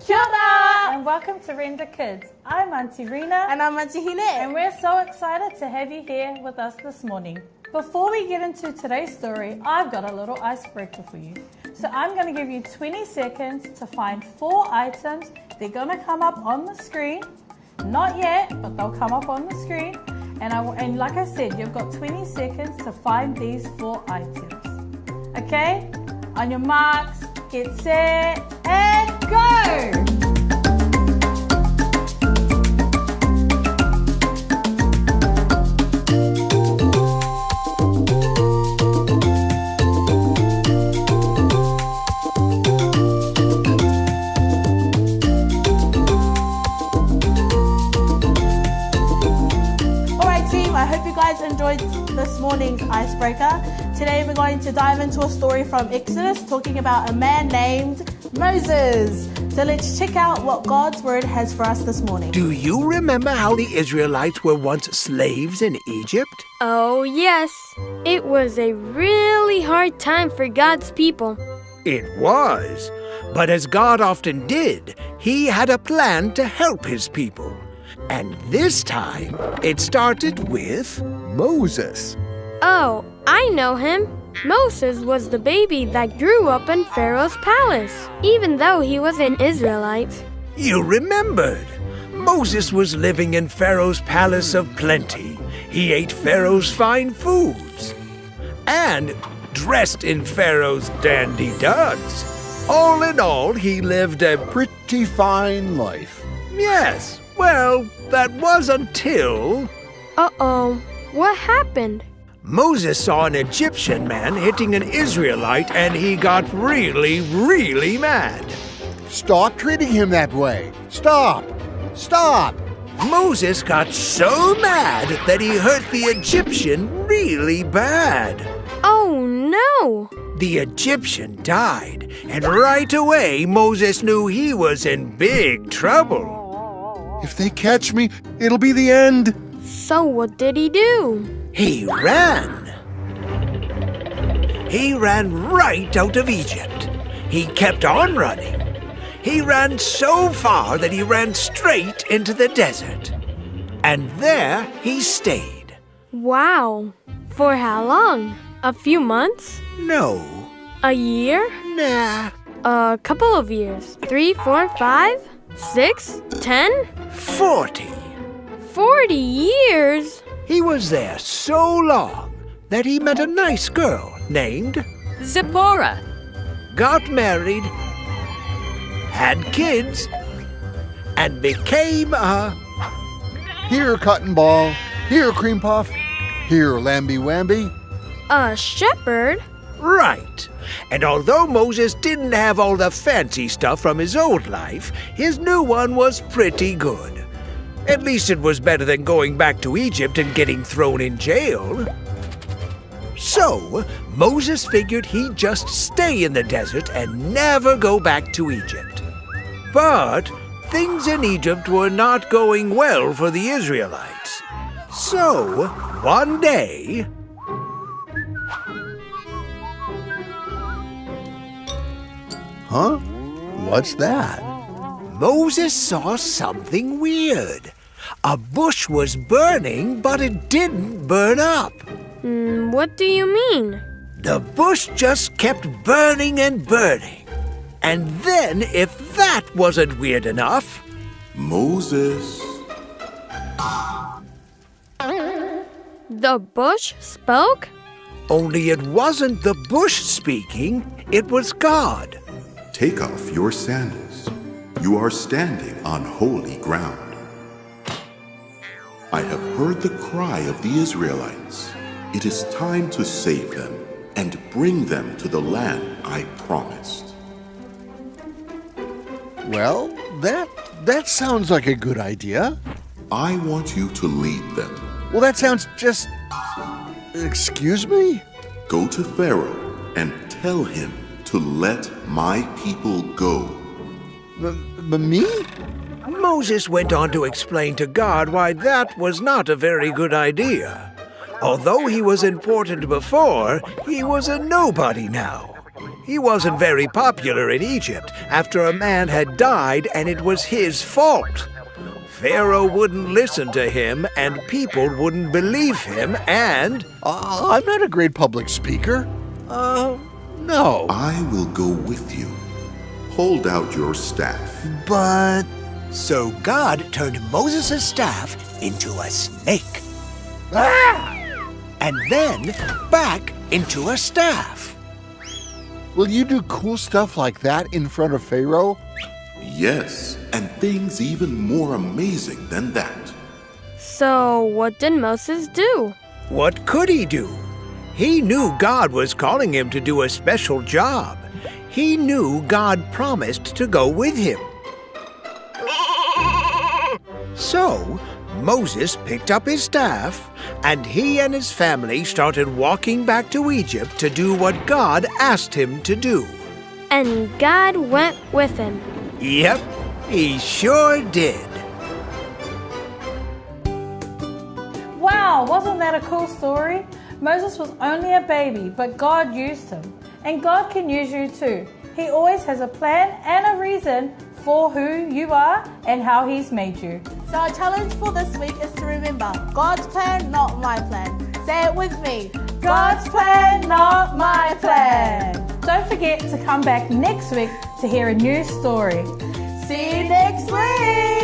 Kia ora! And welcome to Render Kids. I'm Auntie Rena And I'm Auntie Hine. and we're so excited to have you here with us this morning. Before we get into today's story, I've got a little icebreaker for you. So I'm going to give you 20 seconds to find 4 items. They're going to come up on the screen. Not yet, but they'll come up on the screen. And like I said, you've got 20 seconds to find these 4 items. Okay? On your marks, get set, and go! I hope you guys enjoyed this morning's icebreaker. Today we're going to dive into a story from Exodus talking about a man named Moses. So let's check out what God's word has for us this morning. Do you remember how the Israelites were once slaves in Egypt? Oh, yes. It was a really hard time for God's people. It was. But as God often did, he had a plan to help his people. And this time, it started with Moses. Oh, I know him. Moses was the baby that grew up in Pharaoh's palace, even though he was an Israelite. You remembered. Moses was living in Pharaoh's palace of plenty. He ate Pharaoh's fine foods and dressed in Pharaoh's dandy duds. All in all, he lived a Pretty fine life. Yes. Well, that was until Uh-oh, what happened? Moses saw an Egyptian man hitting an Israelite and he got really, really mad. Stop treating him that way. Stop! Stop! Moses got so mad that he hurt the Egyptian really bad. Oh, no! The Egyptian died, and right away Moses knew he was in big trouble. If they catch me, it'll be the end. So what did he do? He ran. He ran right out of Egypt. He kept on running. He ran so far that he ran straight into the desert. And there he stayed. Wow. For how long? A few months? No, A year? nah, A couple of years? 3, 4, 5, 6, 10? 40. 40 years? He was there so long that he met a nice girl named Zipporah. got married, had kids, and became a... Here, cotton ball. Here, cream puff. Here, lamby wamby. A shepherd? Right. And although Moses didn't have all the fancy stuff from his old life, his new one was pretty good. At least it was better than going back to Egypt and getting thrown in jail. So, Moses figured he'd just stay in the desert and never go back to Egypt. But things in Egypt were not going well for the Israelites. So, one day... Huh? What's that? Moses saw something weird. A bush was burning, but it didn't burn up. What do you mean? The bush just kept burning and burning. And then, if that wasn't weird enough, Moses. The bush spoke? only it wasn't the bush speaking, it was God. Take off your sandals. You are standing on holy ground. I have heard the cry of the Israelites. It is time to save them and bring them to the land I promised. Well, that sounds like a good idea. I want you to lead them. Well, that sounds just... Excuse me? Go to Pharaoh and tell him to let my people go. Me? Moses went on to explain to God why that was not a very good idea. Although he was important before, he was a nobody now. He wasn't very popular in Egypt after a man had died and it was his fault. Pharaoh wouldn't listen to him and people wouldn't believe him and... I'm not a great public speaker. No. I will go with you. Hold out your staff. But... So God turned Moses' staff into a snake. And then back into a staff. Will you do cool stuff like that in front of Pharaoh? Yes, and things even more amazing than that. So, what did Moses do? What could he do? He knew God was calling him to do a special job. He knew God promised to go with him. So, Moses picked up his staff, and he and his family started walking back to Egypt to do what God asked him to do. And God went with him. Yep, he sure did. Wow, wasn't that a cool story? Moses was only a baby, but God used him. And God can use you too. He always has a plan and a reason for who you are and how He's made you. So our challenge for this week is to remember, God's plan, not my plan. Say it with me. God's plan, not my plan. Don't forget to come back next week to hear a new story. See you next week.